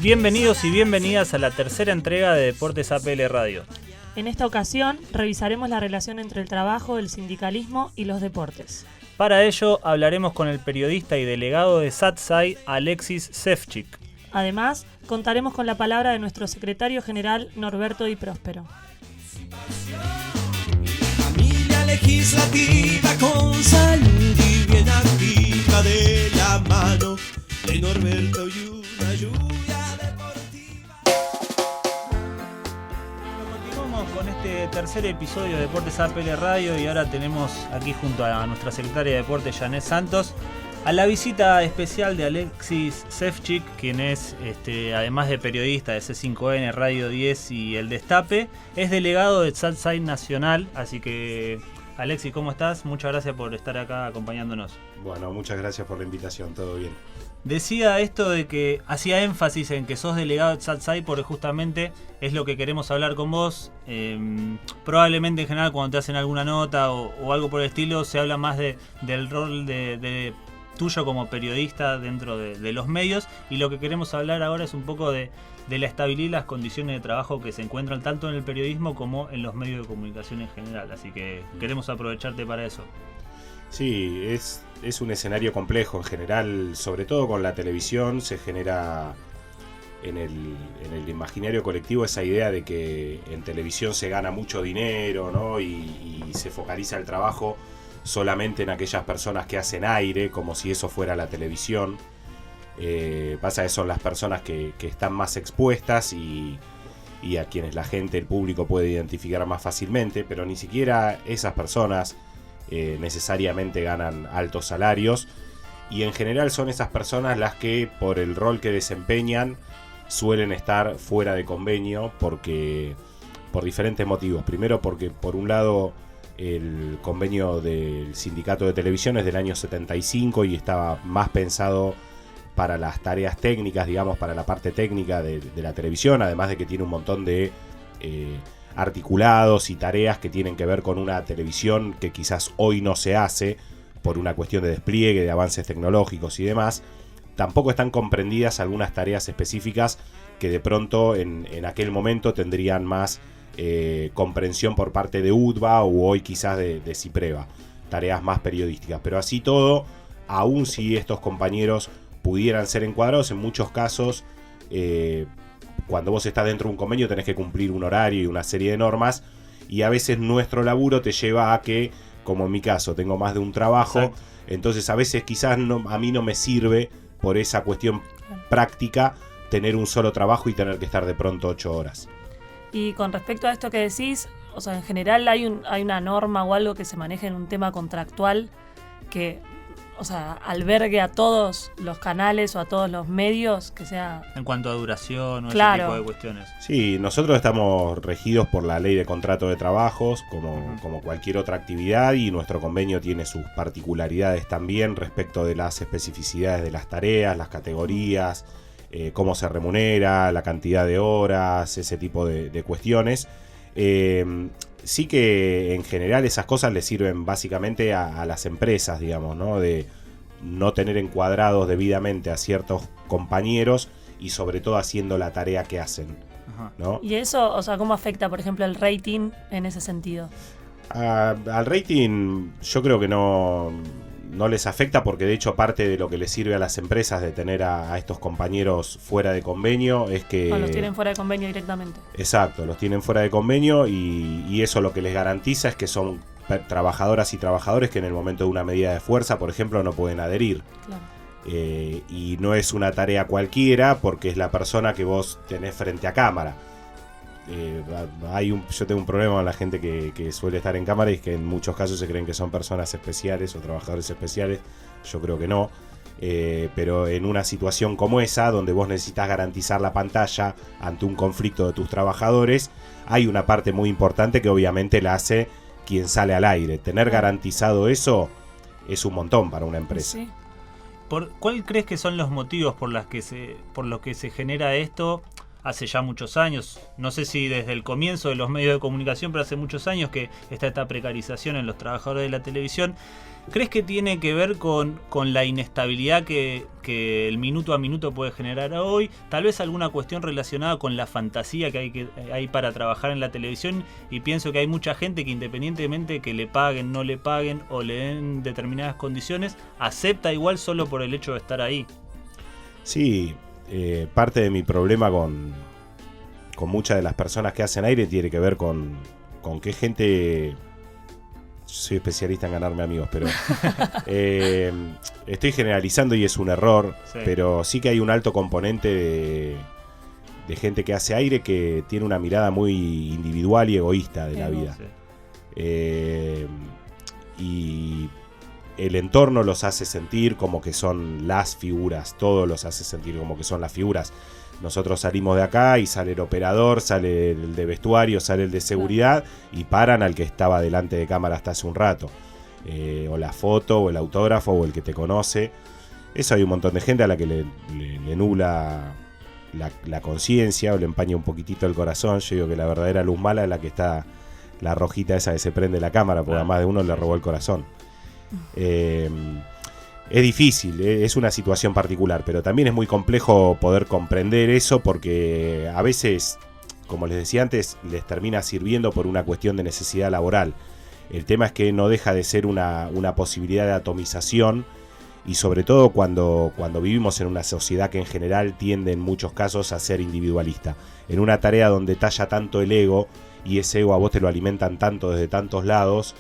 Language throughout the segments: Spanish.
Bienvenidos y bienvenidas a la tercera entrega de Deportes APL Radio. En esta ocasión revisaremos la relación entre el trabajo, el sindicalismo y los deportes. Para ello hablaremos con el periodista y delegado de SATSAI, Alexis Šefčík. Además, contaremos con la palabra de nuestro secretario general, Norberto Di Próspero. Familia legislativa con salud y bien activa, de la mano de Norberto y una lluvia deportiva. Continuamos con este tercer episodio de Deportes APL Radio y ahora tenemos aquí junto a nuestra secretaria de Deportes, Janet Santos, a la visita especial de Alexis Šefčík, quien es, además de periodista de C5N, Radio 10 y El Destape, es delegado de SATSAI Nacional. Así que, Alexis, ¿cómo estás? Muchas gracias por estar acá acompañándonos. Bueno, muchas gracias por la invitación, todo bien. Decía esto de que hacía énfasis en que sos delegado de SATSAI porque justamente es lo que queremos hablar con vos. Probablemente en general cuando te hacen alguna nota o algo por el estilo se habla más del rol de tuyo como periodista dentro de los medios, y lo que queremos hablar ahora es un poco de la estabilidad y las condiciones de trabajo que se encuentran tanto en el periodismo como en los medios de comunicación en general, así que queremos aprovecharte para eso. Sí, es un escenario complejo en general, sobre todo con la televisión se genera en el imaginario colectivo esa idea de que en televisión se gana mucho dinero, ¿no? y se focaliza el trabajo solamente en aquellas personas que hacen aire, como si eso fuera la televisión. Pasa que son las personas que están más expuestas y a quienes la gente, el público puede identificar más fácilmente, pero ni siquiera esas personas necesariamente ganan altos salarios, y en general son esas personas las que por el rol que desempeñan suelen estar fuera de convenio por diferentes motivos. Primero porque por un lado el convenio del sindicato de televisión es del año 75 y estaba más pensado para las tareas técnicas, digamos, para la parte técnica de la televisión, además de que tiene un montón de articulados y tareas que tienen que ver con una televisión que quizás hoy no se hace por una cuestión de despliegue, de avances tecnológicos y demás. Tampoco están comprendidas algunas tareas específicas que de pronto en aquel momento tendrían más comprensión por parte de UTBA o hoy quizás de CIPREVA, tareas más periodísticas. Pero así todo, aun si estos compañeros pudieran ser encuadrados, en muchos casos cuando vos estás dentro de un convenio tenés que cumplir un horario y una serie de normas, y a veces nuestro laburo te lleva a que, como en mi caso, tengo más de un trabajo. Exacto. Entonces a veces quizás a mí no me sirve por esa cuestión práctica tener un solo trabajo y tener que estar de pronto 8 horas. Y con respecto a esto que decís, o sea, en general hay una norma o algo que se maneja en un tema contractual que, o sea, albergue a todos los canales o a todos los medios, que sea... En cuanto a duración o claro, ese tipo de cuestiones. Sí, nosotros estamos regidos por la ley de contrato de trabajos, como cualquier otra actividad, y nuestro convenio tiene sus particularidades también respecto de las especificidades de las tareas, las categorías, cómo se remunera, la cantidad de horas, ese tipo de cuestiones. Sí que en general esas cosas le sirven básicamente a las empresas, digamos, ¿no? De no tener encuadrados debidamente a ciertos compañeros y sobre todo haciendo la tarea que hacen, ¿no? ¿Y eso, o sea, cómo afecta, por ejemplo, el rating en ese sentido? Al rating yo creo que no les afecta, porque de hecho parte de lo que les sirve a las empresas de tener a estos compañeros fuera de convenio es que... los tienen fuera de convenio directamente. Exacto, los tienen fuera de convenio y eso lo que les garantiza es que son trabajadoras y trabajadores que en el momento de una medida de fuerza, por ejemplo, no pueden adherir. Claro. Y no es una tarea cualquiera porque es la persona que vos tenés frente a cámara. Yo tengo un problema con la gente que suele estar en cámara, y es que en muchos casos se creen que son personas especiales o trabajadores especiales. Yo creo que no, pero en una situación como esa, donde vos necesitas garantizar la pantalla ante un conflicto de tus trabajadores, hay una parte muy importante que obviamente la hace quien sale al aire. Tener garantizado eso es un montón para una empresa. Sí. ¿Cuál crees que son los motivos por los que se genera esto? hace ya muchos años, no sé si desde el comienzo de los medios de comunicación, pero hace muchos años que está esta precarización en los trabajadores de la televisión. ¿Crees que tiene que ver con la inestabilidad que el minuto a minuto puede generar hoy? Tal vez alguna cuestión relacionada con la fantasía que hay para trabajar en la televisión, y pienso que hay mucha gente que independientemente que le paguen, no le paguen o le den determinadas condiciones, acepta igual solo por el hecho de estar ahí. Sí, parte de mi problema con muchas de las personas que hacen aire tiene que ver con qué gente... Soy especialista en ganarme amigos, pero estoy generalizando y es un error, sí. Pero sí que hay un alto componente de gente que hace aire que tiene una mirada muy individual y egoísta de la vida. Sí. Y el entorno los hace sentir como que son las figuras, todo los hace sentir como que son las figuras. Nosotros salimos de acá y sale el operador, sale el de vestuario, sale el de seguridad y paran al que estaba delante de cámara hasta hace un rato. O la foto, o el autógrafo, o el que te conoce. Eso hay un montón de gente a la que le nubla la conciencia o le empaña un poquitito el corazón. Yo digo que la verdadera luz mala es la que está, la rojita esa que se prende la cámara, porque a más de uno le robó el corazón. Es difícil, es una situación particular, pero también es muy complejo poder comprender eso porque a veces, como les decía antes, les termina sirviendo por una cuestión de necesidad laboral. El tema es que no deja de ser una posibilidad de atomización y sobre todo cuando vivimos en una sociedad que en general tiende en muchos casos a ser individualista. En una tarea donde talla tanto el ego y ese ego a vos te lo alimentan tanto desde tantos lados.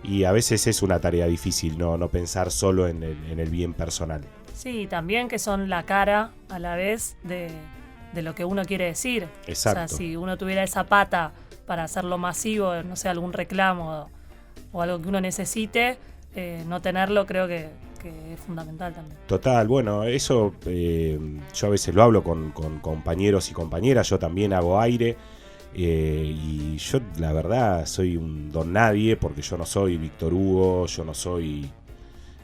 Y a veces es una tarea difícil no pensar solo en el bien personal. Sí, también que son la cara a la vez de lo que uno quiere decir. Exacto. O sea, si uno tuviera esa pata para hacerlo masivo, no sé, algún reclamo o algo que uno necesite, no tenerlo creo que es fundamental también. Total, bueno, eso yo a veces lo hablo con compañeros y compañeras, yo también hago aire. Y yo la verdad soy un don nadie porque yo no soy Víctor Hugo, yo no soy,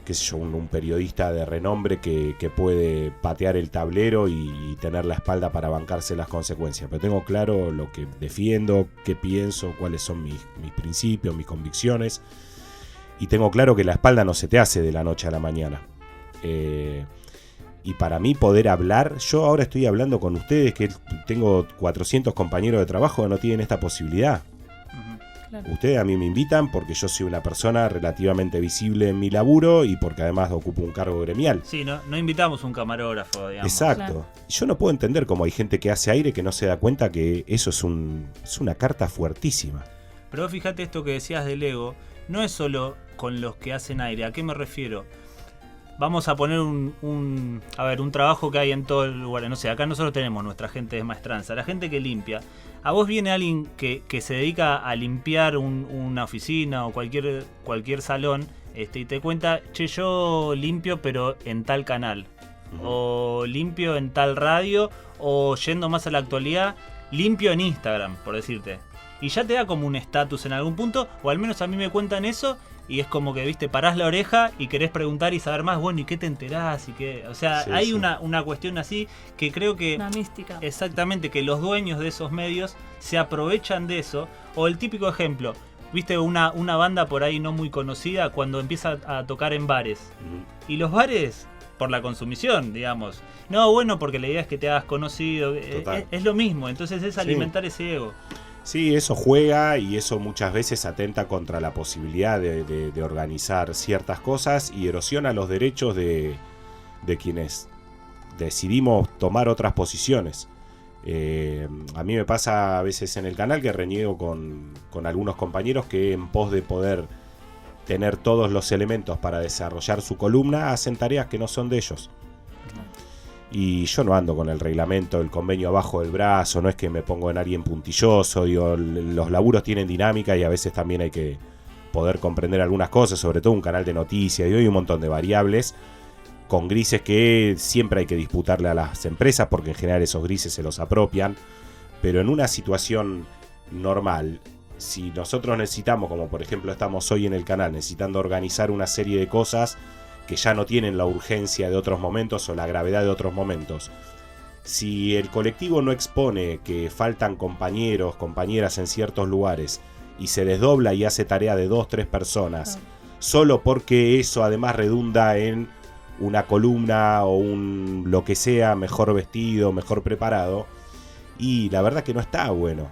qué sé yo, un periodista de renombre que puede patear el tablero y tener la espalda para bancarse las consecuencias, pero tengo claro lo que defiendo, qué pienso, cuáles son mis principios, mis convicciones, y tengo claro que la espalda no se te hace de la noche a la mañana. Y para mí poder hablar, yo ahora estoy hablando con ustedes que tengo 400 compañeros de trabajo que no tienen esta posibilidad. Claro. Ustedes a mí me invitan porque yo soy una persona relativamente visible en mi laburo y porque además ocupo un cargo gremial. Sí, no invitamos un camarógrafo, digamos. Exacto. Claro. Yo no puedo entender cómo hay gente que hace aire que no se da cuenta que eso es una carta fuertísima. Pero fíjate esto que decías del ego, no es solo con los que hacen aire. ¿A qué me refiero? Vamos a poner un trabajo que hay en todo el lugar. No sé, acá nosotros tenemos nuestra gente de maestranza, la gente que limpia. A vos viene alguien que se dedica a limpiar una oficina o cualquier salón, y te cuenta, che, yo limpio pero en tal canal. O limpio en tal radio, o yendo más a la actualidad, limpio en Instagram, por decirte. Y ya te da como un estatus en algún punto, o al menos a mí me cuentan eso. Y es como que, viste, parás la oreja y querés preguntar y saber más, bueno, ¿y qué te enterás? O sea, sí, hay sí. Una cuestión así que creo que... Una mística. Exactamente, que los dueños de esos medios se aprovechan de eso. O el típico ejemplo, viste, una banda por ahí no muy conocida cuando empieza a tocar en bares. Y los bares, por la consumición, digamos. No, bueno, porque la idea es que te hagas conocido. Es lo mismo, entonces es alimentar ese ego. Sí, eso juega y eso muchas veces atenta contra la posibilidad de organizar ciertas cosas y erosiona los derechos de quienes decidimos tomar otras posiciones. A mí me pasa a veces en el canal que reniego con algunos compañeros que en pos de poder tener todos los elementos para desarrollar su columna hacen tareas que no son de ellos. Y yo no ando con el reglamento, el convenio abajo del brazo, no es que me pongo en alguien puntilloso, digo, los laburos tienen dinámica y a veces también hay que poder comprender algunas cosas, sobre todo un canal de noticias, y hay un montón de variables con grises que siempre hay que disputarle a las empresas porque en general esos grises se los apropian, pero en una situación normal, si nosotros necesitamos, como por ejemplo estamos hoy en el canal, necesitando organizar una serie de cosas que ya no tienen la urgencia de otros momentos o la gravedad de otros momentos, Si el colectivo no expone que faltan compañeros, compañeras en ciertos lugares y se desdobla y hace tarea de 2, 3 personas, solo porque eso además redunda en una columna o un lo que sea mejor vestido, mejor preparado, y la verdad que no está bueno.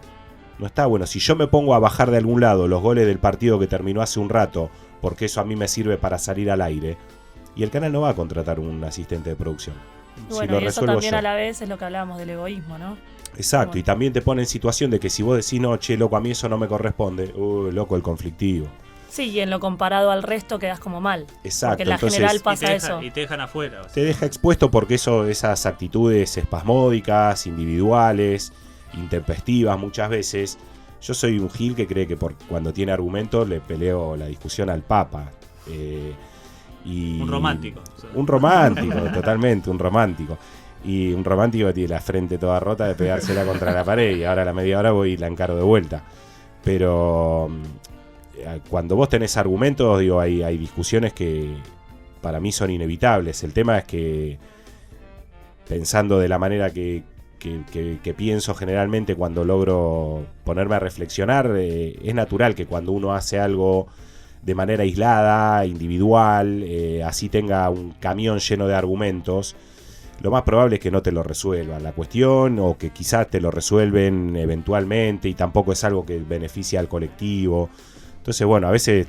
No está bueno. Si yo me pongo a bajar de algún lado los goles del partido que terminó hace un rato, porque eso a mí me sirve para salir al aire, y el canal no va a contratar un asistente de producción. Bueno, si y eso también a la vez es lo que hablábamos del egoísmo, ¿no? Exacto, Bueno. y también te pone en situación de que si vos decís, no, che, loco, a mí eso no me corresponde, loco, el conflictivo. Sí, y en lo comparado al resto quedas como mal. Exacto, Porque en la entonces- general pasa eso. Y te dejan afuera. O sea. Te deja expuesto porque esas actitudes espasmódicas, individuales, intempestivas muchas veces. Yo soy un gil que cree que cuando tiene argumentos le peleo la discusión al Papa. Y Un romántico. O sea. Un romántico, totalmente, un romántico. Y un romántico que tiene la frente toda rota de pegársela contra la pared y ahora a la media hora voy y la encaro de vuelta. Pero cuando vos tenés argumentos, digo, hay discusiones que para mí son inevitables. El tema es que, pensando de la manera que pienso generalmente cuando logro ponerme a reflexionar, es natural que cuando uno hace algo de manera aislada, individual, así tenga un camión lleno de argumentos, lo más probable es que no te lo resuelvan la cuestión, o que quizás te lo resuelven eventualmente y tampoco es algo que beneficie al colectivo. Entonces, bueno, a veces,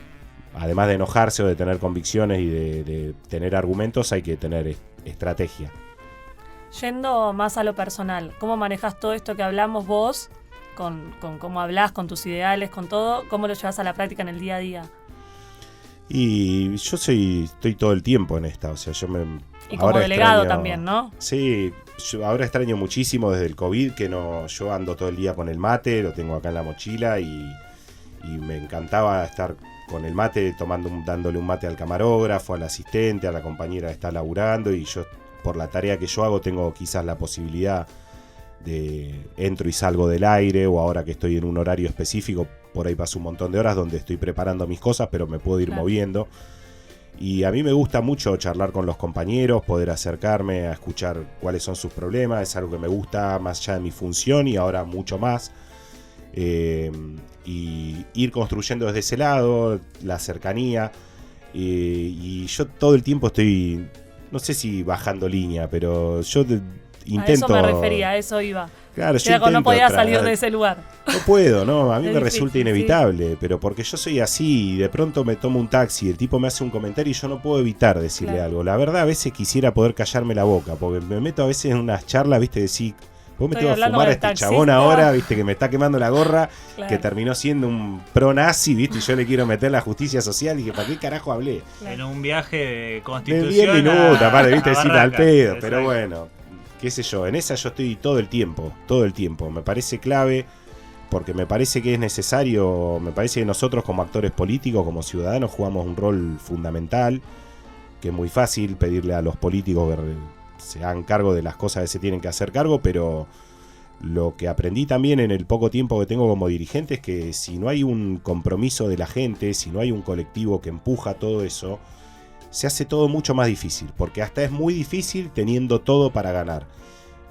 además de enojarse o de tener convicciones y de tener argumentos, hay que tener estrategia. Yendo más a lo personal, ¿cómo manejas todo esto que hablamos vos? Con cómo hablás, con tus ideales, con todo, ¿cómo lo llevas a la práctica en el día a día? Y yo estoy todo el tiempo en esta, o sea, yo me... Y como ahora delegado también, ¿no? Sí, yo ahora extraño muchísimo desde el COVID, que yo ando todo el día con el mate, lo tengo acá en la mochila y me encantaba estar con el mate, dándole un mate al camarógrafo, al asistente, a la compañera que está laburando, y yo, por la tarea que yo hago, tengo quizás la posibilidad de entro y salgo del aire, o ahora que estoy en un horario específico, por ahí paso un montón de horas donde estoy preparando mis cosas, pero me puedo ir moviendo. Y a mí me gusta mucho charlar con los compañeros, poder acercarme a escuchar cuáles son sus problemas, es algo que me gusta más allá de mi función y ahora mucho más. Y ir construyendo desde ese lado, la cercanía. Y yo todo el tiempo estoy, no sé si bajando línea, pero yo intento... A eso me refería, a eso iba. Claro, yo no intento podía salir de ese lugar. No puedo, ¿no? A mí Es me difícil, resulta inevitable, pero porque yo soy así y de pronto me tomo un taxi y el tipo me hace un comentario y yo no puedo evitar decirle algo. La verdad, a veces quisiera poder callarme la boca, porque me meto a veces en unas charlas, viste, decir, vos me tengo a fumar a este chabón ahora, viste, que me está quemando la gorra, que terminó siendo un pro-nazi, viste, y yo le quiero meter la justicia social y dije, ¿para qué carajo hablé? En un viaje de De Constitución 10 minutos, aparte, viste, decir al Barracas. pedo, Exacto. pero bueno, qué sé yo, en esa yo estoy todo el tiempo, me parece clave, porque me parece que es necesario, me parece que nosotros como actores políticos, como ciudadanos, jugamos un rol fundamental, que es muy fácil pedirle a los políticos que se hagan cargo de las cosas que se tienen que hacer cargo, pero lo que aprendí también en el poco tiempo que tengo como dirigente es que si no hay un compromiso de la gente, si no hay un colectivo que empuja todo eso, se hace todo mucho más difícil, porque hasta es muy difícil teniendo todo para ganar.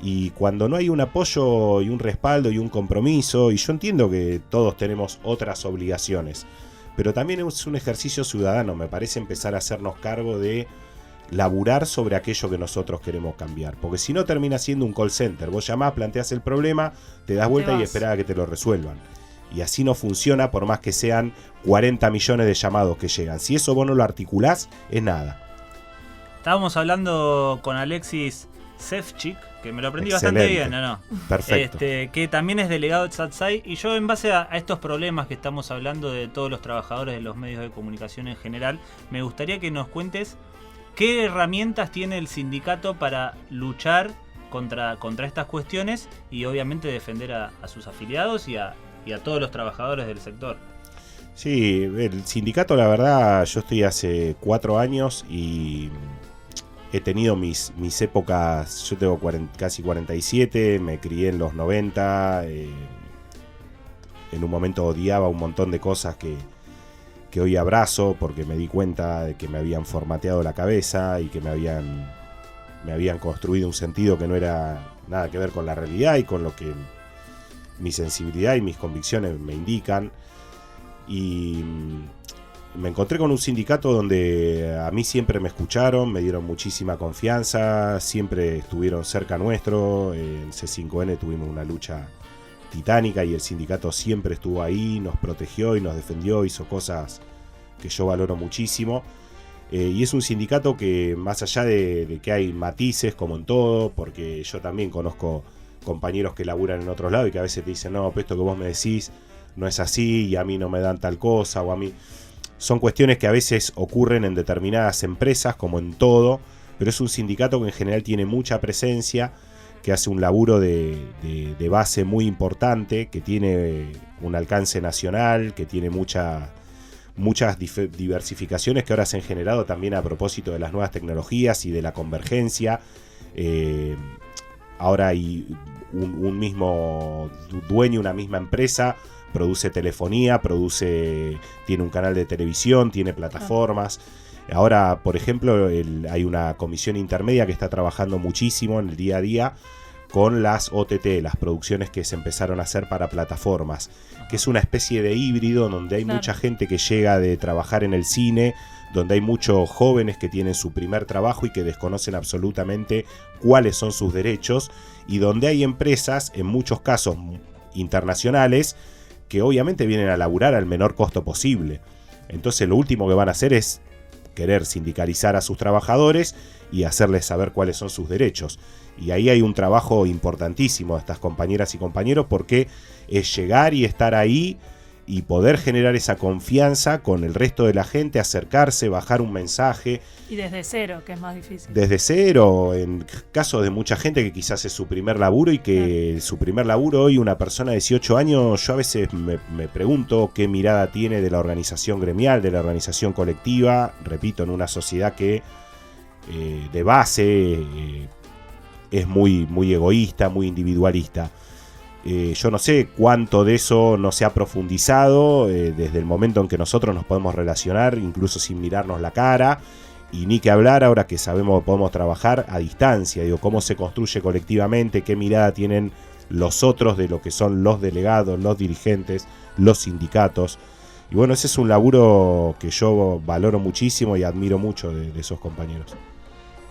Y cuando no hay un apoyo y un respaldo y un compromiso, y yo entiendo que todos tenemos otras obligaciones, pero también es un ejercicio ciudadano, me parece, empezar a hacernos cargo de laburar sobre aquello que nosotros queremos cambiar, porque si no termina siendo un call center, vos llamás, planteás el problema, te das vuelta y esperás a que te lo resuelvan. Y así no funciona por más que sean 40 millones de llamados que llegan. Si eso vos no lo articulás, es nada. Estábamos hablando con Alexis Sefchik, que me lo aprendí Excelente. bastante bien, ¿no? Perfecto. Que también es delegado de Satsai. Y yo, en base a estos problemas que estamos hablando de todos los trabajadores de los medios de comunicación en general, me gustaría que nos cuentes qué herramientas tiene el sindicato para luchar contra estas cuestiones y obviamente defender a sus afiliados y a todos los trabajadores del sector. Sí, el sindicato, la verdad, yo estoy hace 4 años y he tenido mis épocas. Yo tengo casi 47, me crié en los 90, en un momento odiaba un montón de cosas que hoy abrazo porque me di cuenta de que me habían formateado la cabeza y que me habían me habían construido un sentido que no era nada que ver con la realidad y con lo que mi sensibilidad y mis convicciones me indican. Y me encontré con un sindicato donde a mí siempre me escucharon, me dieron muchísima confianza, siempre estuvieron cerca nuestro. En C5N tuvimos una lucha titánica y el sindicato siempre estuvo ahí, nos protegió y nos defendió, hizo cosas que yo valoro muchísimo. Y es un sindicato que, más allá de que hay matices como en todo, porque yo también conozco compañeros que laburan en otros lados y que a veces te dicen, no, pues esto que vos me decís no es así y a mí no me dan tal cosa, o a mí... Son cuestiones que a veces ocurren en determinadas empresas, como en todo, pero es un sindicato que en general tiene mucha presencia, que hace un laburo de base muy importante, que tiene un alcance nacional, que tiene muchas diversificaciones que ahora se han generado también a propósito de las nuevas tecnologías y de la convergencia. Ahora hay un mismo dueño, una misma empresa, produce telefonía, tiene un canal de televisión, tiene plataformas. Ahora, por ejemplo, hay una comisión intermedia que está trabajando muchísimo en el día a día con las OTT, las producciones que se empezaron a hacer para plataformas, que es una especie de híbrido donde hay mucha gente que llega de trabajar en el cine, donde hay muchos jóvenes que tienen su primer trabajo y que desconocen absolutamente cuáles son sus derechos, y donde hay empresas, en muchos casos internacionales, que obviamente vienen a laburar al menor costo posible. Entonces lo último que van a hacer es querer sindicalizar a sus trabajadores y hacerles saber cuáles son sus derechos. Y ahí hay un trabajo importantísimo de estas compañeras y compañeros, porque es llegar y estar ahí y poder generar esa confianza con el resto de la gente, acercarse, bajar un mensaje. Y desde cero, que es más difícil. Desde cero, en casos de mucha gente que quizás es su primer laburo y que su primer laburo hoy, una persona de 18 años, yo a veces me pregunto qué mirada tiene de la organización gremial, de la organización colectiva, repito, en una sociedad que de base es muy, muy egoísta, muy individualista. Yo no sé cuánto de eso no se ha profundizado desde el momento en que nosotros nos podemos relacionar, incluso sin mirarnos la cara, y ni que hablar ahora que sabemos que podemos trabajar a distancia. Digo, cómo se construye colectivamente, qué mirada tienen los otros de lo que son los delegados, los dirigentes, los sindicatos. Y bueno, ese es un laburo que yo valoro muchísimo y admiro mucho de esos compañeros.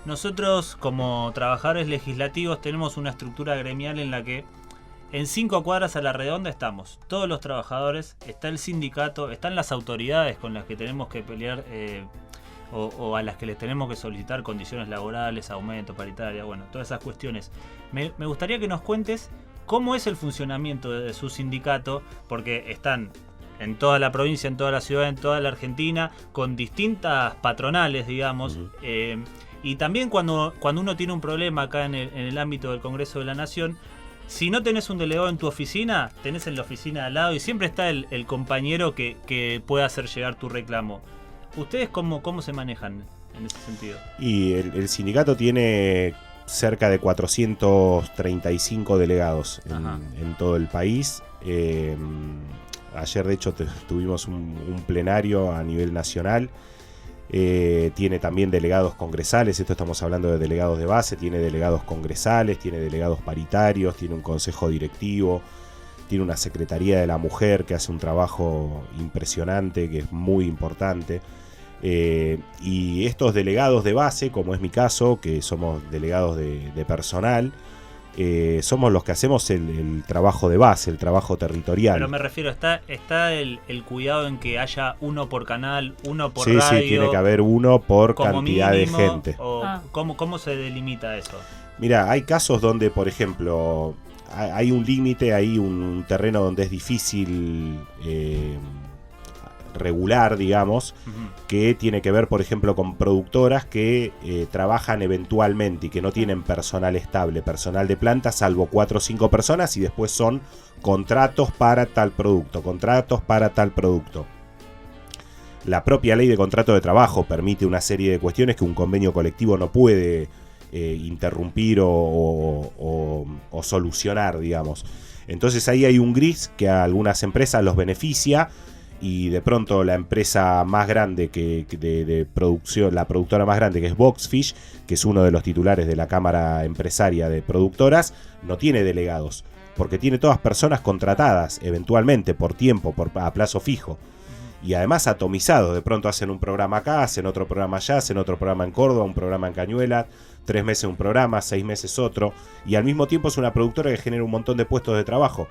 Nosotros, como trabajadores legislativos, tenemos una estructura gremial en la que en 5 cuadras a la redonda estamos todos los trabajadores, está el sindicato, están las autoridades con las que tenemos que pelear o a las que les tenemos que solicitar condiciones laborales, aumento, paritaria, bueno, todas esas cuestiones. Me gustaría que nos cuentes cómo es el funcionamiento de su sindicato, porque están en toda la provincia, en toda la ciudad, en toda la Argentina, con distintas patronales, digamos. Y también cuando uno tiene un problema acá en el ámbito del Congreso de la Nación, si no tenés un delegado en tu oficina, tenés en la oficina de al lado y siempre está el compañero que puede hacer llegar tu reclamo. ¿Ustedes cómo se manejan en ese sentido? Y el sindicato tiene cerca de 435 delegados en todo el país. Ayer, de hecho, tuvimos un plenario a nivel nacional. Tiene también delegados congresales, esto estamos hablando de delegados de base, tiene delegados congresales, tiene delegados paritarios, tiene un consejo directivo, tiene una secretaría de la mujer que hace un trabajo impresionante, que es muy importante. Y estos delegados de base, como es mi caso, que somos delegados de personal, somos los que hacemos el trabajo de base, el trabajo territorial. Pero me refiero, está el cuidado en que haya uno por canal, uno por radio. Sí, tiene que haber uno por cantidad mínimo, de gente. ¿Cómo se delimita eso? Mira, hay casos donde, por ejemplo, hay un límite, hay un terreno donde es difícil regular, digamos, que tiene que ver, por ejemplo, con productoras que trabajan eventualmente y que no tienen personal estable, personal de planta, salvo 4 o 5 personas, y después son contratos para tal producto, contratos para tal producto. La propia ley de contrato de trabajo permite una serie de cuestiones que un convenio colectivo no puede interrumpir o solucionar, digamos. Entonces ahí hay un gris que a algunas empresas los beneficia y de pronto la empresa más grande de producción, la productora más grande, que es Boxfish, que es uno de los titulares de la Cámara Empresaria de Productoras, no tiene delegados, porque tiene todas personas contratadas, eventualmente, por tiempo, a plazo fijo. Y además atomizados, de pronto hacen un programa acá, hacen otro programa allá, hacen otro programa en Córdoba, un programa en Cañuelas, 3 meses un programa, 6 meses otro, y al mismo tiempo es una productora que genera un montón de puestos de trabajo,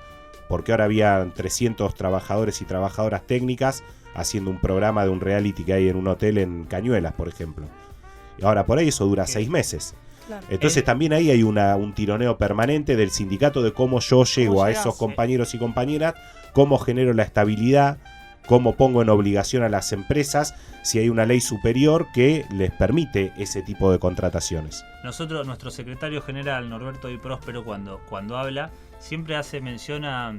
porque ahora había 300 trabajadores y trabajadoras técnicas haciendo un programa de un reality que hay en un hotel en Cañuelas, por ejemplo. Y ahora por ahí eso dura 6 meses. Claro. Entonces también ahí hay un tironeo permanente del sindicato de cómo yo llego a esos compañeros y compañeras, cómo genero la estabilidad, cómo pongo en obligación a las empresas si hay una ley superior que les permite ese tipo de contrataciones. Nuestro secretario general, Norberto Di Próspero, cuando habla, siempre hace mención a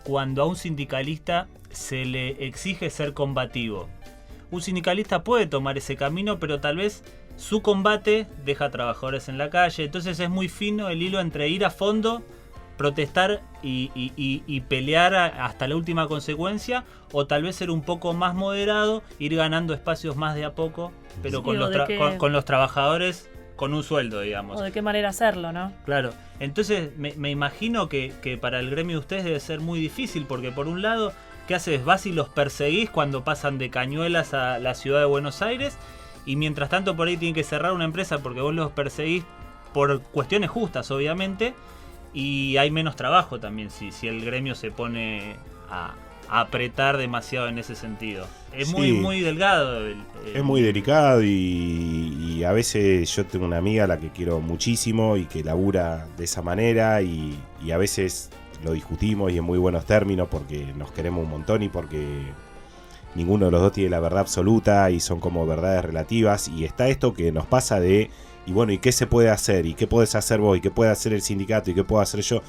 cuando a un sindicalista se le exige ser combativo. Un sindicalista puede tomar ese camino, pero tal vez su combate deja a trabajadores en la calle. Entonces es muy fino el hilo entre ir a fondo, protestar y pelear hasta la última consecuencia, o tal vez ser un poco más moderado, ir ganando espacios más de a poco, pero Sí, con los trabajadores con un sueldo, digamos. O de qué manera hacerlo, ¿no? Claro, entonces me imagino que para el gremio de ustedes debe ser muy difícil, porque por un lado, ¿qué haces? Vas y los perseguís cuando pasan de Cañuelas a la ciudad de Buenos Aires, y mientras tanto por ahí tienen que cerrar una empresa porque vos los perseguís por cuestiones justas, obviamente, y hay menos trabajo también si el gremio se pone a apretar demasiado en ese sentido. Es Sí. muy delgado. Es muy delicado y a veces yo tengo una amiga a la que quiero muchísimo y que labura de esa manera y a veces lo discutimos y en muy buenos términos porque nos queremos un montón y porque ninguno de los dos tiene la verdad absoluta y son como verdades relativas, y está esto que nos pasa de, y bueno, ¿y qué se puede hacer? ¿Y qué podés hacer vos? ¿Y qué puede hacer el sindicato? ¿Y qué puedo hacer yo?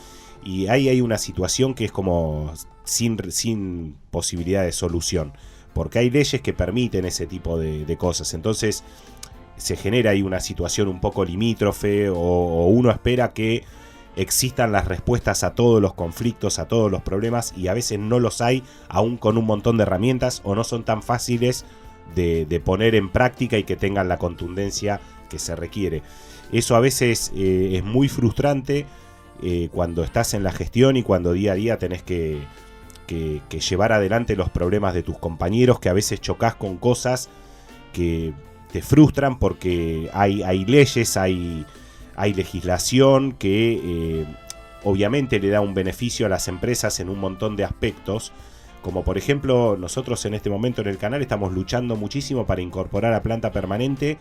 Y ahí hay una situación que es como sin posibilidad de solución, porque hay leyes que permiten ese tipo de cosas. Entonces se genera ahí una situación un poco limítrofe, o uno espera que existan las respuestas a todos los conflictos, a todos los problemas, y a veces no los hay, aún con un montón de herramientas, o no son tan fáciles de poner en práctica y que tengan la contundencia que se requiere. Eso a veces es muy frustrante cuando estás en la gestión y cuando día a día tenés que llevar adelante los problemas de tus compañeros, que a veces chocas con cosas que te frustran porque hay leyes, hay legislación que obviamente le da un beneficio a las empresas en un montón de aspectos, como por ejemplo nosotros en este momento en el canal estamos luchando muchísimo para incorporar a planta permanente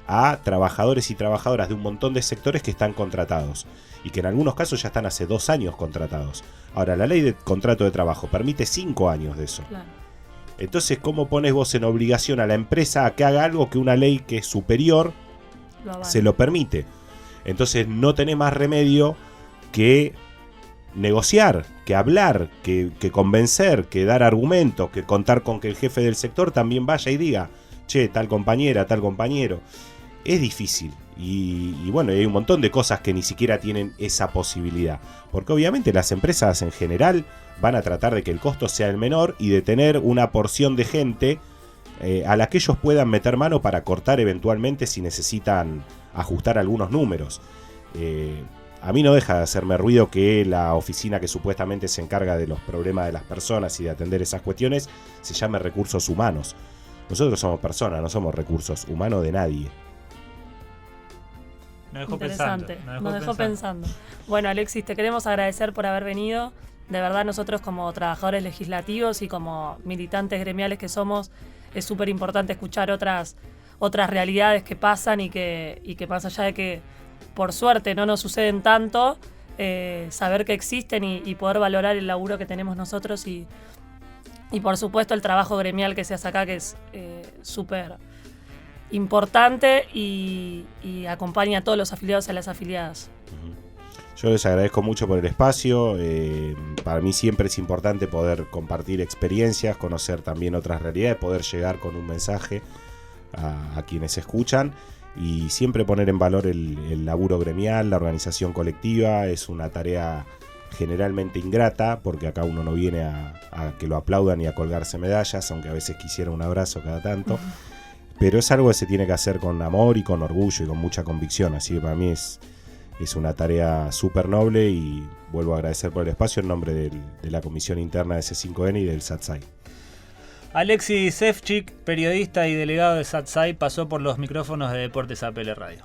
a trabajadores y trabajadoras de un montón de sectores que están contratados y que en algunos casos ya están hace 2 años contratados. Ahora, la ley de contrato de trabajo permite 5 años de eso. Claro. Entonces, ¿cómo pones vos en obligación a la empresa a que haga algo que una ley que es superior se lo permite? Entonces no tenés más remedio que negociar, que hablar, que convencer, que dar argumentos, que contar con que el jefe del sector también vaya y diga, che, tal compañera, tal compañero. Es difícil y bueno, hay un montón de cosas que ni siquiera tienen esa posibilidad, porque obviamente las empresas en general van a tratar de que el costo sea el menor y de tener una porción de gente a la que ellos puedan meter mano para cortar eventualmente si necesitan ajustar algunos números. A mí no deja de hacerme ruido que la oficina que supuestamente se encarga de los problemas de las personas y de atender esas cuestiones se llame recursos humanos. Nosotros somos personas, no somos recursos humanos de nadie. Nos dejó pensando. Bueno, Alexis, te queremos agradecer por haber venido. De verdad, nosotros como trabajadores legislativos y como militantes gremiales que somos, es súper importante escuchar otras realidades que pasan y que más allá de que por suerte no nos suceden tanto, saber que existen y poder valorar el laburo que tenemos nosotros y por supuesto el trabajo gremial que se hace acá, que es súper importante y acompaña a todos los afiliados y a las afiliadas. Yo les agradezco mucho por el espacio. Para mí siempre es importante poder compartir experiencias, conocer también otras realidades, poder llegar con un mensaje a quienes escuchan y siempre poner en valor el laburo gremial, la organización colectiva. Es una tarea generalmente ingrata, porque acá uno no viene a que lo aplaudan y a colgarse medallas, aunque a veces quisiera un abrazo cada tanto, pero es algo que se tiene que hacer con amor y con orgullo y con mucha convicción, así que para mí es una tarea súper noble y vuelvo a agradecer por el espacio en nombre de la Comisión Interna de C5N y del SATSAI. Alexis Sevchik, periodista y delegado de SATSAI, pasó por los micrófonos de Deportes APL Radio.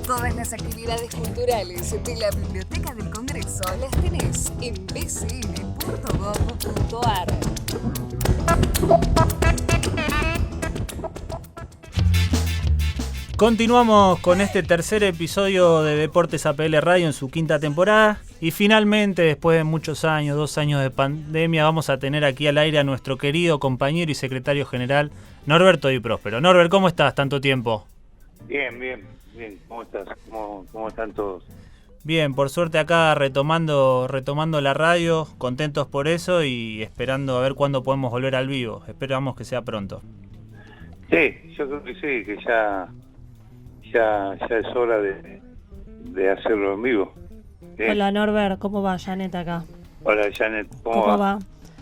Todas las actividades culturales de la Biblioteca del Congreso las tenés en bcn.gov.ar. Continuamos con este tercer episodio de Deportes APL Radio en su quinta temporada y finalmente, después de muchos años, 2 años de pandemia, vamos a tener aquí al aire a nuestro querido compañero y secretario general Norberto Di Próspero. Norbert, ¿cómo estás? Tanto tiempo. Bien. ¿Cómo estás? ¿Cómo están todos? Bien, por suerte acá retomando la radio, contentos por eso y esperando a ver cuándo podemos volver al vivo. Esperamos que sea pronto. Sí, yo creo que sí, que ya es hora de hacerlo en vivo. Bien. Hola Norbert, ¿cómo va? Janet acá. Hola Janet, ¿Cómo va?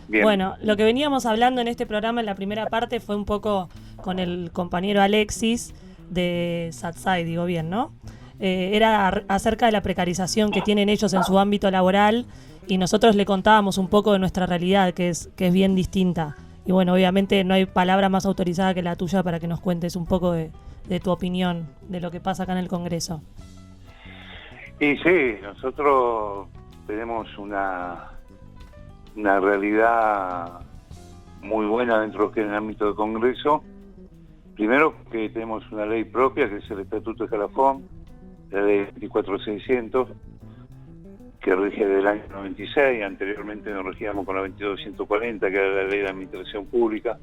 Bien. Bueno, lo que veníamos hablando en este programa en la primera parte fue un poco con el compañero Alexis de SATSAI, digo bien, ¿no? Era acerca de la precarización que tienen ellos en su ámbito laboral y nosotros le contábamos un poco de nuestra realidad, que es bien distinta. Y bueno, obviamente no hay palabra más autorizada que la tuya para que nos cuentes un poco de tu opinión de lo que pasa acá en el Congreso. Y sí, nosotros tenemos una realidad muy buena dentro del ámbito del Congreso. Primero que tenemos una ley propia, que es el Estatuto de Escalafón, la ley 24600, que rige del año 96, anteriormente nos regíamos con la 22140, que era la ley de administración pública,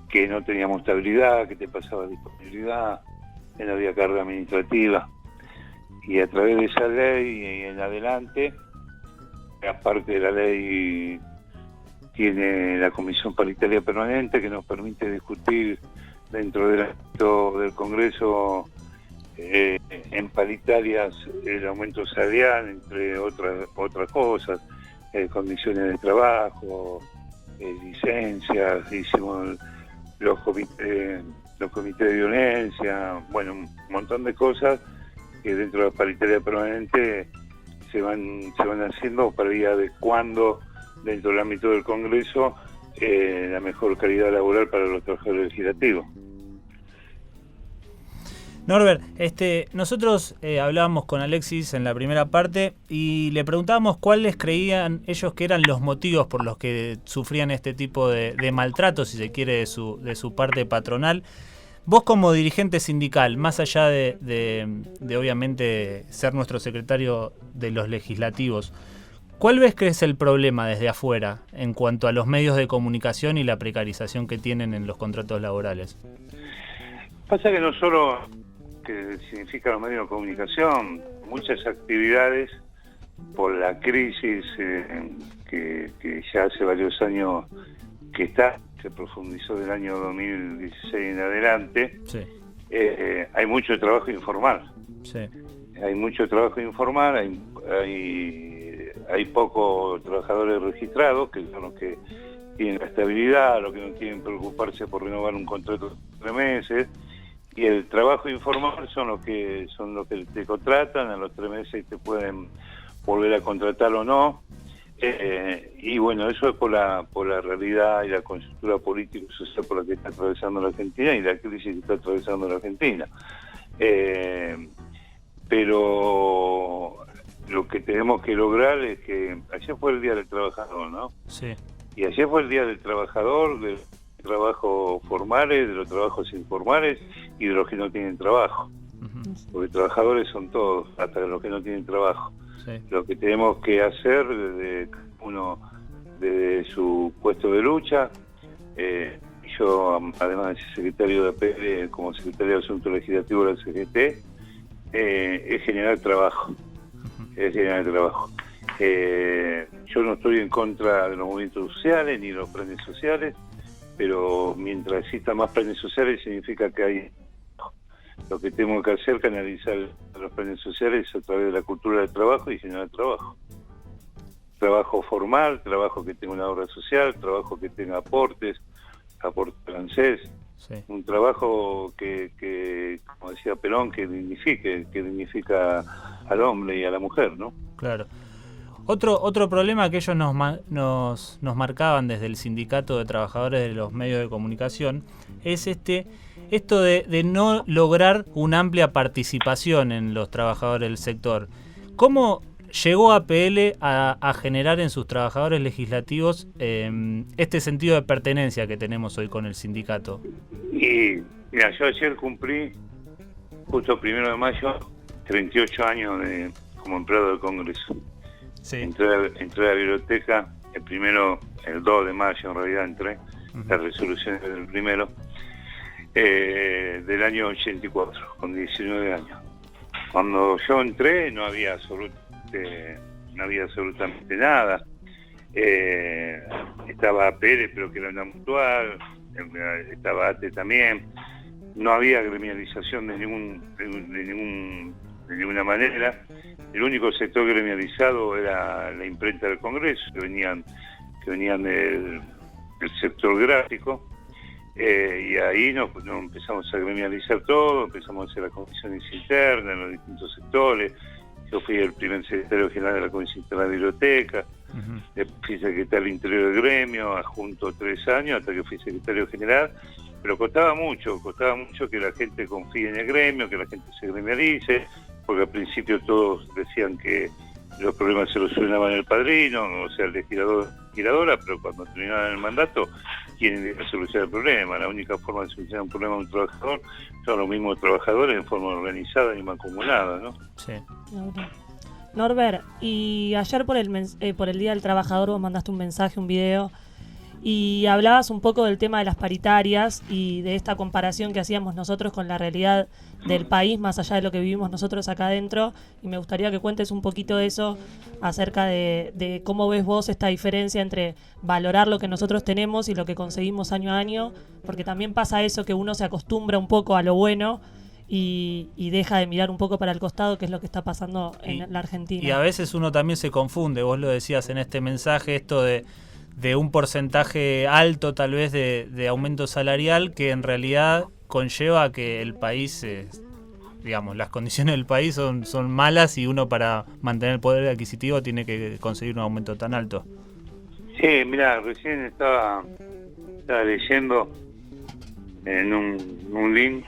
que no teníamos estabilidad, que te pasaba disponibilidad, que no había carga administrativa. Y a través de esa ley y en adelante, aparte de la ley, tiene la Comisión Paritaria Permanente, que nos permite discutir dentro del ámbito del Congreso en paritarias el aumento salarial, entre otras cosas, condiciones de trabajo, licencias, hicimos los comités de violencia, bueno, un montón de cosas que dentro de la paritaria permanente se van haciendo para ir adecuando dentro del ámbito del Congreso la mejor calidad laboral para los trabajadores legislativos. Norbert, nosotros hablábamos con Alexis en la primera parte y le preguntábamos cuáles creían ellos que eran los motivos por los que sufrían este tipo de maltrato, si se quiere, de su parte patronal. Vos como dirigente sindical, más allá de obviamente ser nuestro secretario de los legislativos, ¿cuál ves que es el problema desde afuera en cuanto a los medios de comunicación y la precarización que tienen en los contratos laborales? Pasa que no solo que significa los medios de comunicación, muchas actividades por la crisis que ya hace varios años que se profundizó del año 2016 en adelante. Sí. Hay mucho trabajo informal. Sí. Hay mucho trabajo informal, hay pocos trabajadores registrados, que son los que tienen la estabilidad, los que no tienen que preocuparse por renovar un contrato de 3 meses. Y el trabajo informal son los que te contratan, a los 3 meses te pueden volver a contratar o no. Y bueno, eso es por la realidad y la coyuntura política y social por la que está atravesando la Argentina y la crisis que está atravesando la Argentina. Pero lo que tenemos que lograr es que ayer fue el Día del Trabajador, ¿no? Sí. Y ayer fue el Día del Trabajador, de trabajos formales, de los trabajos informales y de los que no tienen trabajo. Uh-huh. Porque trabajadores son todos, hasta los que no tienen trabajo. Sí. Lo que tenemos que hacer desde su puesto de lucha, yo además de ser secretario de APL, como secretario de Asuntos Legislativos de la CGT, es generar trabajo. Uh-huh. Es generar trabajo. Yo no estoy en contra de los movimientos sociales ni de los planes sociales, pero mientras existan más planes sociales significa que hay lo que tenemos que hacer es canalizar los planes sociales a través de la cultura del trabajo y generar trabajo. Trabajo formal, trabajo que tenga una obra social, trabajo que tenga aporte francés, Sí. un trabajo que, como decía Perón, que dignifica al hombre y a la mujer, ¿no? Claro. Otro problema que ellos nos marcaban desde el Sindicato de Trabajadores de los Medios de Comunicación es esto de no lograr una amplia participación en los trabajadores del sector. ¿Cómo llegó APL a generar en sus trabajadores legislativos este sentido de pertenencia que tenemos hoy con el sindicato? Y mira, yo ayer cumplí, justo 1 de mayo, 38 años como empleado del Congreso. Sí. Entré a la biblioteca, el 2 de mayo en realidad entré, las resoluciones del primero, del año 84, con 19 años. Cuando yo entré no había absolutamente nada. Estaba APL, pero que era una mutual, estaba ATE también. No había gremialización de ninguna manera. El único sector gremializado era la imprenta del Congreso, que venían del sector gráfico, y ahí nos empezamos a gremializar todo, empezamos a hacer las comisiones internas en los distintos sectores. Yo fui el primer secretario general de la Comisión Interna de la Biblioteca, después fui secretario interior del gremio, adjunto 3 años, hasta que fui secretario general, pero costaba mucho que la gente confíe en el gremio, que la gente se gremialice, porque al principio todos decían que los problemas se los solucionaban el padrino, o sea, el legisladora, pero cuando terminaban el mandato, ¿quién iba a solucionar el problema? La única forma de solucionar un problema de un trabajador son los mismos trabajadores en forma organizada y mancomunada, ¿no? Sí. Norbert, y ayer por el Día del Trabajador vos mandaste un mensaje, un video, y hablabas un poco del tema de las paritarias y de esta comparación que hacíamos nosotros con la realidad del país, más allá de lo que vivimos nosotros acá adentro, y me gustaría que cuentes un poquito de eso, acerca de cómo ves vos esta diferencia entre valorar lo que nosotros tenemos y lo que conseguimos año a año, porque también pasa eso, que uno se acostumbra un poco a lo bueno y deja de mirar un poco para el costado, que es lo que está pasando en la Argentina. Y a veces uno también se confunde, vos lo decías en este mensaje, esto de un porcentaje alto tal vez de aumento salarial, que en realidad conlleva que el país, digamos, las condiciones del país son malas, y uno para mantener el poder adquisitivo tiene que conseguir un aumento tan alto. Sí, mira, recién estaba leyendo en un link,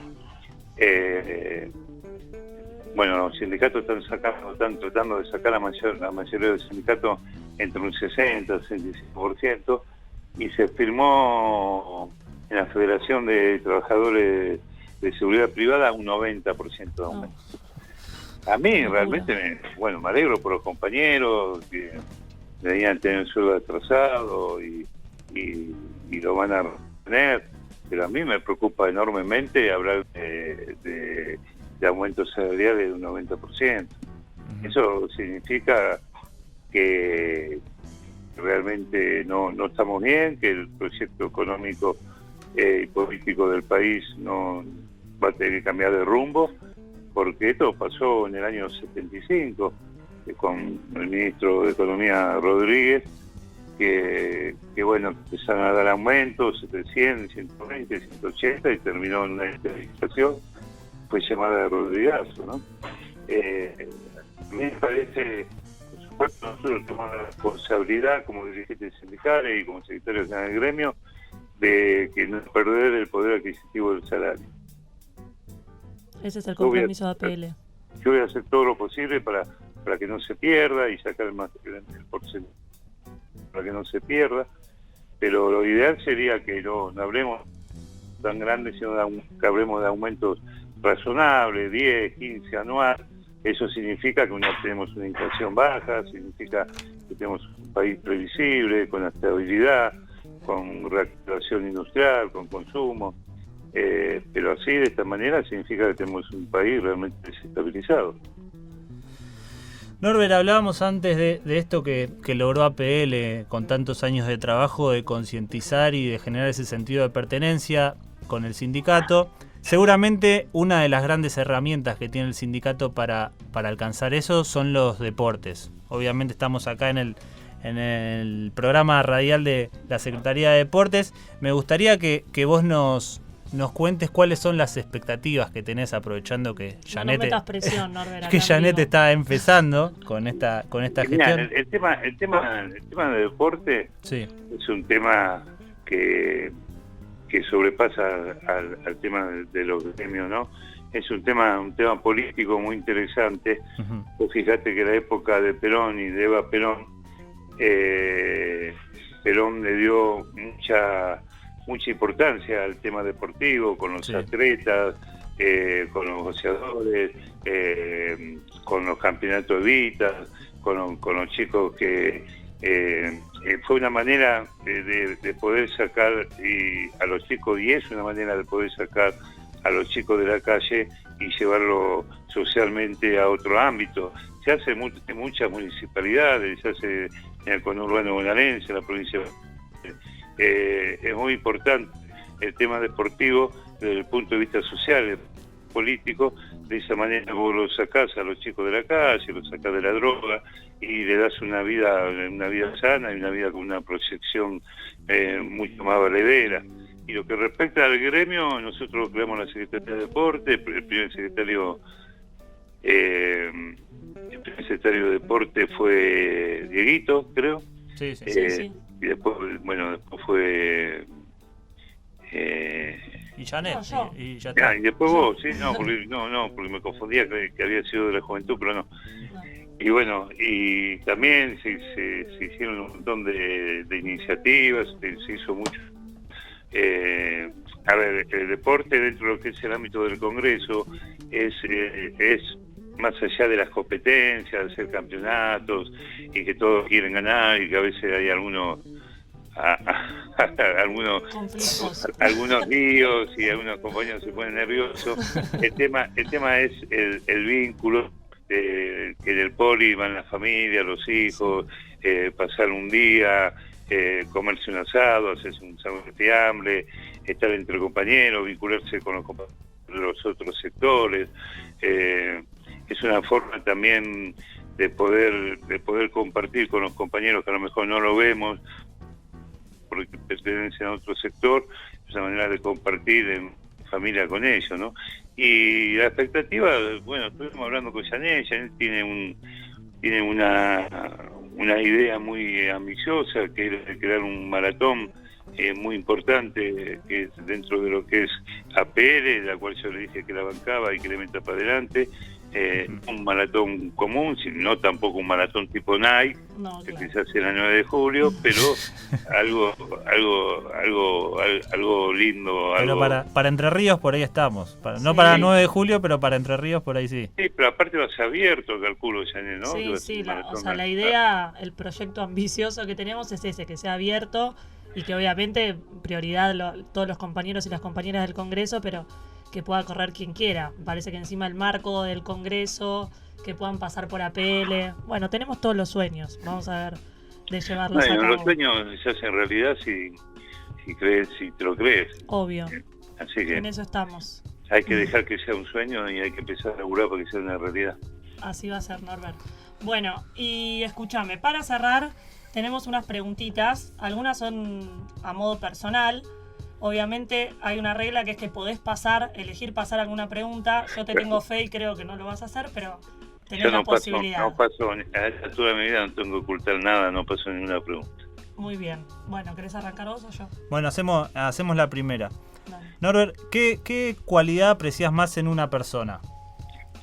bueno, los sindicatos están tratando de sacar la mayoría del sindicato entre un 60 y 65%, y se firmó en la Federación de Trabajadores de Seguridad Privada un 90% de aumento. A mí realmente me alegro por los compañeros que debían tener el sueldo atrasado y lo van a tener, pero a mí me preocupa enormemente hablar de aumentos salariales de un 90%. Eso significa que realmente no estamos bien, que el proyecto económico y político del país no va a tener que cambiar de rumbo, porque esto pasó en el año 75 con el ministro de Economía Rodríguez, que bueno, empezaron a dar aumentos de 100, 120, 180 y terminó en una legislación, fue llamada de Rodrigazo, ¿no? A mí me parece, por supuesto, nosotros tomamos la responsabilidad como dirigentes sindicales y como secretario general del gremio de que no perder el poder adquisitivo del salario. Ese es el compromiso de APL. Yo voy a hacer todo lo posible para que no se pierda y sacar el porcentaje para que no se pierda, pero lo ideal sería que no hablemos tan grandes, sino que hablemos de aumentos razonables, 10, 15 anual. Eso significa que tenemos una inflación baja, significa que tenemos un país previsible, con estabilidad, con reactivación industrial, con consumo, pero así, de esta manera, significa que tenemos un país realmente desestabilizado. Norbert, hablábamos antes de esto que logró APL con tantos años de trabajo, de concientizar y de generar ese sentido de pertenencia con el sindicato. seguramente una de las grandes herramientas que tiene el sindicato para alcanzar eso son los deportes. Obviamente estamos acá en el programa radial de la Secretaría de Deportes. Me gustaría que vos nos cuentes cuáles son las expectativas que tenés, aprovechando que Janette, no metas presión, Norbert, que Janette está empezando con esta gestión. El tema de deporte Sí. es un tema que sobrepasa al tema de los gremios, ¿no? Es un tema político muy interesante. Uh-huh. Vos fíjate que la época de Perón y de Eva Perón, Perón le dio mucha importancia al tema deportivo, con los atletas, con los boxeadores, con los campeonatos de Vita, con los chicos que fue una manera de poder sacar a los chicos, y es una manera de poder sacar a los chicos de la calle y llevarlo socialmente a otro ámbito. Se hace en muchas municipalidades, se hace en el conurbano bonaerense, en la provincia. Es muy importante el tema deportivo desde el punto de vista social, político. De esa manera vos lo sacás a los chicos de la calle, los sacás de la droga y le das una vida sana y una vida con una proyección mucho más valedera. Y lo que respecta al gremio, nosotros creamos la Secretaría de Deporte. El primer secretario de Deporte fue Dieguito, creo. Sí. Sí. Y después fue Y Janette, No, yo. y ya está. y después vos, sí, porque me confundía que había sido de la juventud, pero no. Y bueno, y también se hicieron un montón de iniciativas, se hizo mucho. El deporte dentro de lo que es el ámbito del Congreso es más allá de las competencias, de hacer campeonatos y que todos quieren ganar y que a veces hay algunos líos y algunos compañeros se ponen nerviosos. El tema es el vínculo que en el poli van la familia, los hijos, pasar un día, comerse un asado, hacerse un sándwich de hambre, estar entre compañeros, vincularse con los compañeros de los otros sectores. Es una forma también de poder compartir con los compañeros que a lo mejor no lo vemos porque pertenecen a otro sector. Es una manera de compartir en familia con ellos, ¿no? Y la expectativa, bueno, estuvimos hablando con Janette tiene una idea muy ambiciosa, que es crear un maratón muy importante, que es dentro de lo que es APL, la cual yo le dije que la bancaba y que le meta para adelante. Un maratón común, no tampoco un maratón tipo Nike, que se hace el 9 de julio, pero algo lindo. Pero para Entre Ríos por ahí estamos. No para el 9 de julio, pero para Entre Ríos por ahí sí. Sí, pero aparte va a ser abierto, calculo, Janette, ¿no? Sí, la idea, el proyecto ambicioso que tenemos es ese, que sea abierto y que obviamente prioridad todos los compañeros y las compañeras del Congreso, pero que pueda correr quien quiera. Parece que encima el marco del Congreso, que puedan pasar por APL. Bueno, tenemos todos los sueños. Vamos a ver de llevarlos a cabo. Los sueños se hacen realidad si te lo crees. Obvio. Así que en eso estamos. hay que dejar que sea un sueño y hay que empezar a laburar para que sea una realidad. Así va a ser, Norbert. Bueno, y escúchame, para cerrar, tenemos unas preguntitas. Algunas son a modo personal. Obviamente hay una regla que es que podés elegir pasar alguna pregunta. Yo te tengo fe y creo que no lo vas a hacer, pero tenés la posibilidad. No paso, a esta altura de mi vida no tengo que ocultar nada, no paso ninguna pregunta. Muy bien. Bueno, ¿querés arrancar vos o yo? Bueno, hacemos la primera. Dale. Norbert, ¿qué cualidad apreciás más en una persona?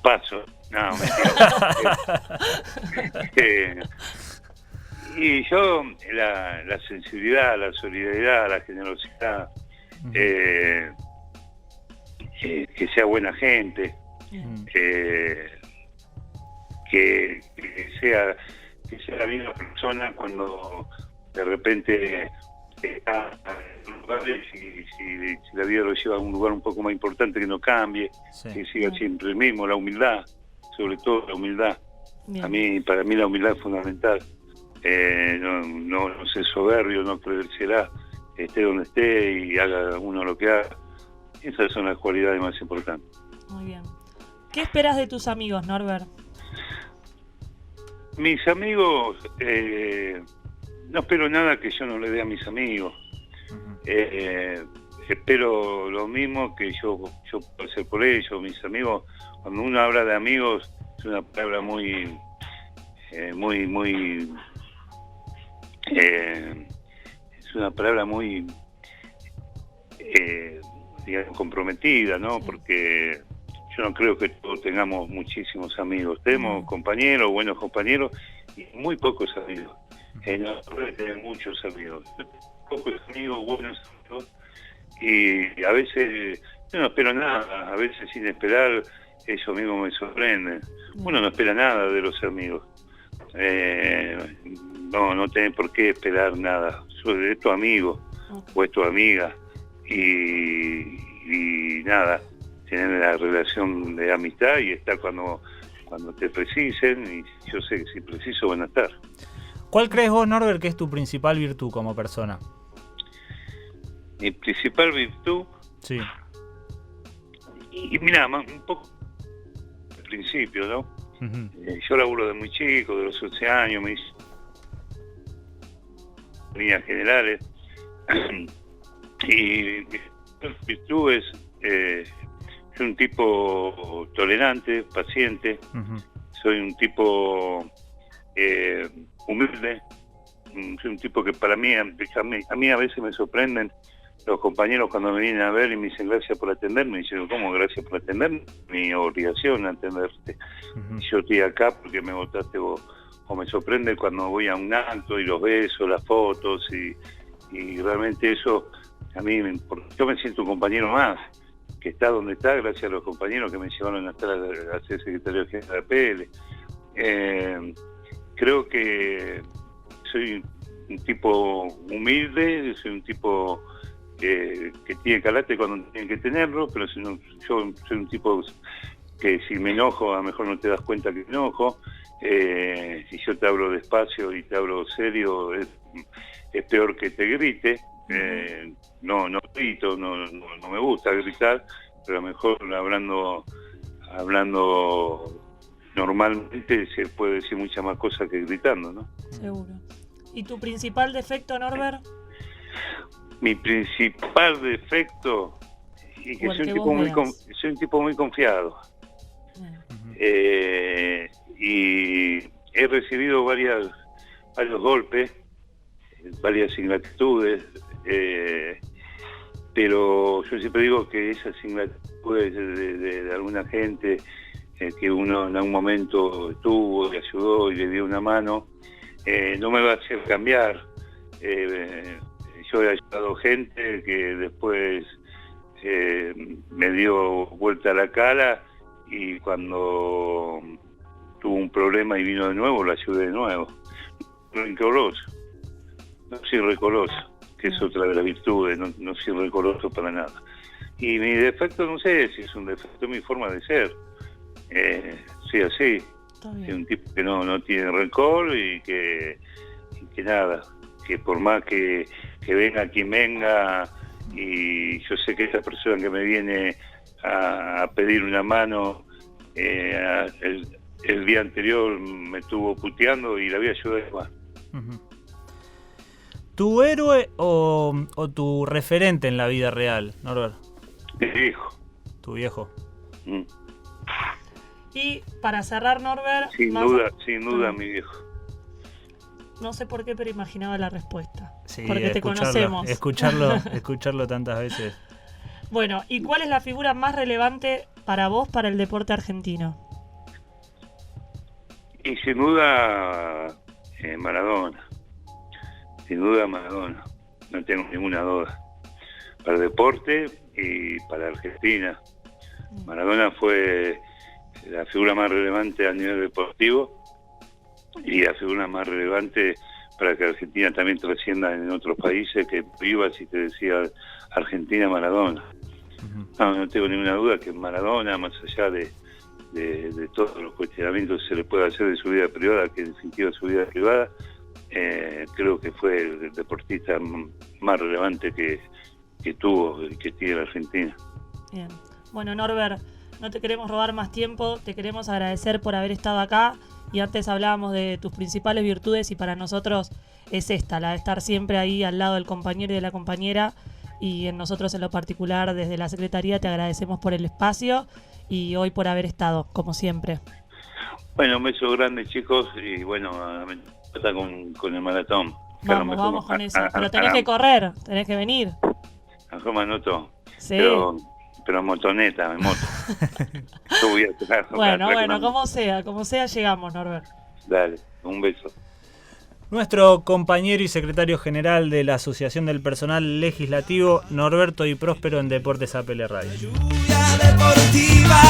Paso. No, mentira. Y yo, la sensibilidad, la solidaridad, la generosidad, que sea buena gente, que sea la misma persona cuando de repente está en un lugar y si la vida lo lleva a un lugar un poco más importante, que no cambie, que siga siempre el mismo, la humildad, sobre todo la humildad. Para mí la humildad es fundamental. No ser soberbio, no creérsela, esté donde esté y haga uno lo que haga. Esas son las cualidades más importantes. Muy bien. ¿Qué esperas de tus amigos, Norbert? Mis amigos, no espero nada que yo no le dé a mis amigos. Espero lo mismo que yo puedo hacer por ellos. Mis amigos, cuando uno habla de amigos, es una palabra muy es una palabra muy digamos, comprometida, ¿no? Porque yo no creo que todos tengamos muchísimos amigos. Tenemos compañeros, buenos compañeros, y muy pocos amigos. No puede tener muchos amigos. Pocos amigos, buenos amigos, y a veces yo no espero nada, a veces sin esperar ellos mismos me sorprenden. Uno no espera nada de los amigos. No tenés por qué esperar nada. Es tu amigo o es tu amiga, y nada, tener la relación de amistad y estar cuando te precisen, y yo sé que si preciso van a estar. ¿Cuál crees vos, Norbert, que es tu principal virtud como persona? Mi principal virtud, Sí. y mira, un poco al principio, ¿no? Uh-huh. Yo laburo de muy chico, de los 11 años, me hice líneas generales, y mi virtud es, soy un tipo tolerante, paciente, Uh-huh. soy un tipo humilde, soy un tipo que para mí, a mí a veces me sorprenden los compañeros cuando me vienen a ver y me dicen gracias por atenderme, y yo, ¿cómo gracias por atenderme? Mi obligación atenderte. Uh-huh. Yo estoy acá porque me votaste vos. O me sorprende cuando voy a un acto y los besos, las fotos, y realmente eso a mí yo me siento un compañero más, que está donde está gracias a los compañeros que me llevaron a ser secretario general de PL. Creo que soy un tipo humilde, soy un tipo que tiene carácter cuando tiene que tenerlo, pero yo soy un tipo que si me enojo, a lo mejor no te das cuenta que me enojo. Si yo te hablo despacio y te hablo serio, es peor que te grite. No grito, no me gusta gritar, pero a lo mejor hablando normalmente se puede decir muchas más cosas que gritando, ¿no? Seguro. ¿Y tu principal defecto, Norbert? Mi principal defecto es que soy un tipo muy confiado. Y he recibido varios golpes, varias ingratitudes, pero yo siempre digo que esas ingratitudes de alguna gente que uno en algún momento estuvo, le ayudó y le dio una mano, no me va a hacer cambiar. Yo he ayudado gente que después me dio vuelta a la cara, y cuando tuvo un problema y vino de nuevo, lo ayudé de nuevo. No soy rencoroso, que es otra de las virtudes, no soy rencoroso para nada. Y mi defecto, no sé si es un defecto, es mi forma de ser. Soy así, soy un tipo que no tiene rencor y que nada, que por más que venga quien venga, y yo sé que esa persona que me viene a pedir una mano, el día anterior me estuvo puteando y la voy a ayudar igual. Uh-huh. ¿Tu héroe o tu referente en la vida real, Norbert? Mi viejo. Tu viejo. Y para cerrar, Norbert... Sin duda, mi viejo. No sé por qué, pero imaginaba la respuesta. Sí, porque te conocemos. Escucharlo tantas veces. Bueno, ¿y cuál es la figura más relevante para vos, para el deporte argentino? Y sin duda Maradona. Sin duda Maradona. No tengo ninguna duda. Para el deporte y para Argentina. Maradona fue la figura más relevante a nivel deportivo y la figura más relevante para que Argentina también trascienda en otros países, que vivas y te decía Argentina, Maradona. No tengo ninguna duda que Maradona, más allá de todos los cuestionamientos que se le puede hacer de su vida privada, que en definitiva su vida privada, creo que fue el deportista más relevante que tuvo y que tiene la Argentina. Bien. Bueno, Norbert, no te queremos robar más tiempo, te queremos agradecer por haber estado acá. Y antes hablábamos de tus principales virtudes y para nosotros es esta, la de estar siempre ahí al lado del compañero y de la compañera. Y en nosotros en lo particular, desde la Secretaría, te agradecemos por el espacio y hoy por haber estado, como siempre. Bueno, un beso grande, chicos, y bueno, está con el maratón. Vamos con eso. Pero tenés que correr, tenés que venir. A mejor me anoto. Sí. Pero motoneta, en moto. Yo voy a tocar. Bueno, como sea llegamos, Norbert. Dale, un beso. Nuestro compañero y secretario general de la Asociación del Personal Legislativo, Norberto y Próspero en Deportes APL Radio. Lluvia deportiva,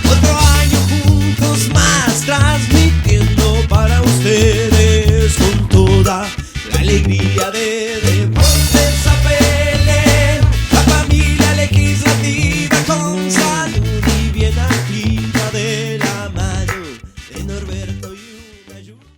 otro año juntos más, transmitiendo para ustedes con toda la alegría de